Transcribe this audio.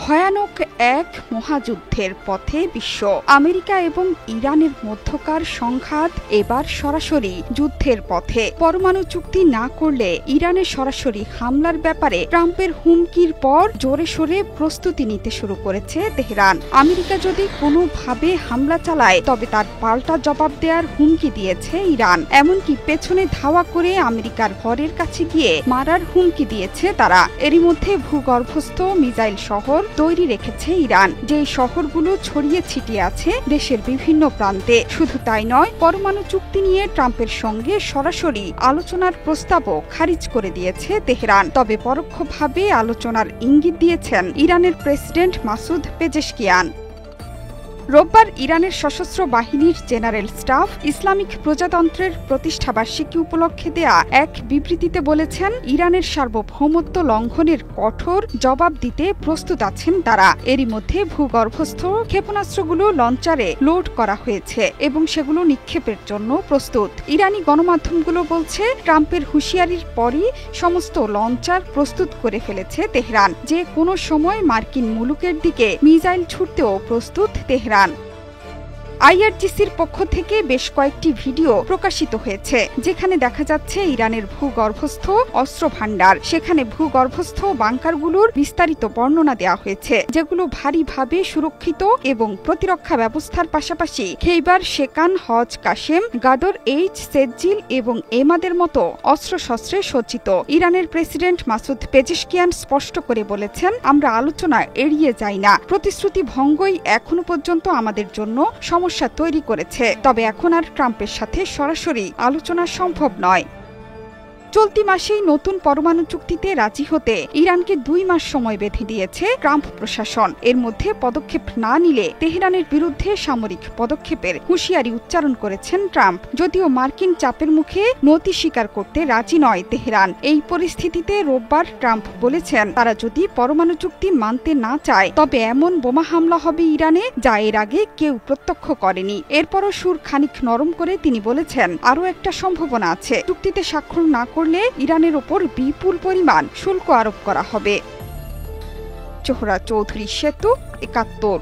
ভয়ানক এক মহাযুদ্ধের পথে বিশ্ব। আমেরিকা এবং ইরানের মধ্যকার সংঘাত এবার সরাসরি যুদ্ধের পথে। পরমাণু চুক্তি না করলে ইরানের সরাসরি হামলার ব্যাপারে ট্রাম্পের হুমকির পর জোরে সোরে প্রস্তুতি নিতে শুরু করেছে তেহরান। আমেরিকা যদি কোনোভাবে হামলা চালায় তবে তার পাল্টা জবাব দেওয়ার হুমকি দিয়েছে ইরান। এমনকি পেছনে ধাওয়া করে আমেরিকার ঘরের কাছে গিয়ে মারার হুমকি দিয়েছে তারা। এরই মধ্যে ভূগর্ভস্থ মিসাইল শহর তৈরি রেখেছে ইরান, যেই শহরগুলো ছড়িয়ে ছিটিয়ে আছে দেশের বিভিন্ন প্রান্তে। শুধু তাই নয়, পরমাণু চুক্তি নিয়ে ট্রাম্পের সঙ্গে সরাসরি আলোচনার প্রস্তাবও খারিজ করে দিয়েছে তেহরান। তবে পরোক্ষভাবে আলোচনার ইঙ্গিত দিয়েছেন ইরানের প্রেসিডেন্ট মাসুদ পেজেশকিয়ান। রোববার ইরানের সশস্ত্র বাহিনীর জেনারেল স্টাফ ইসলামিক প্রজাতন্ত্রের প্রতিষ্ঠাবার্ষিকী উপলক্ষে দেয়া এক বিবৃতিতে বলেছেন, ইরানের সার্বভৌমত্ব লঙ্ঘনের কঠোর জবাব দিতে প্রস্তুত আছেন তারা। এরই মধ্যে ভূগর্ভস্থ ক্ষেপণাস্ত্রগুলো লঞ্চারে লোড করা হয়েছে এবং সেগুলো নিক্ষেপের জন্য প্রস্তুত। ইরানি গণমাধ্যমগুলো বলছে, ট্রাম্পের হুঁশিয়ারির পরই সমস্ত লঞ্চার প্রস্তুত করে ফেলেছে তেহরান। যে কোনো সময় মার্কিন মুলুকের দিকে মিসাইল ছুড়তেও প্রস্তুত তেহরান। আইআরজিসির পক্ষ থেকে বেশ কয়েকটি ভিডিও প্রকাশিত হয়েছে, যেখানে দেখা যাচ্ছে ইরানের ভূগর্ভস্থ অস্ত্র ভাণ্ডার। সেখানে ভূগর্ভস্থ বাংকারগুলোর বিস্তারিত বর্ণনা দেওয়া হয়েছে, যেগুলো ভারীভাবে সুরক্ষিত এবং প্রতিরক্ষা ব্যবস্থার পাশাপাশি খেইবার শেকান, হজ কাশেম, গাদর এইচ, সেজ্জিল এবং এমাদের মতো অস্ত্রশস্ত্রে সজ্জিত। ইরানের প্রেসিডেন্ট মাসুদ পেজেশকিয়ান স্পষ্ট করে বলেছেন, আমরা আলোচনা এড়িয়ে যাই না। প্রতিশ্রুতি ভঙ্গই এখনো পর্যন্ত আমাদের জন্য সমস্যা তৈরি করেছে। তবে এখন আর ট্রাম্পের সাথে সরাসরি আলোচনা সম্ভব নয়। চলতি মাসেই নতুন পরমাণু চুক্তিতে রাজি হতে ইরানকে 2 মাস সময় বেঁধে দিয়েছে ট্রাম্প প্রশাসন। এর মধ্যে পদক্ষেপ না নিলে তেহরানের বিরুদ্ধে সামরিক পদক্ষেপের হুঁশিয়ারি উচ্চারণ করেছেন ট্রাম্প। যদিও মার্কিন চাপের মুখে নতি স্বীকার করতে রাজি নয় তেহরান। এই পরিস্থিতিতে রোববার ট্রাম্প বলেছেন, তারা যদি পরমাণু চুক্তি মানতে না চায় তবে এমন বোমা হামলা হবে ইরানে যা এর আগে কেউ প্রত্যক্ষ করেনি। এরপরও সুর খানিক নরম করে তিনি বলেছেন, আরও একটা সম্ভাবনা আছে, চুক্তিতে স্বাক্ষর না করলে ইরানের ওপর বিপুল পরিমাণ শুল্ক আরোপ করা হবে। জোহরা চৌধুরী সেতু, ৭১।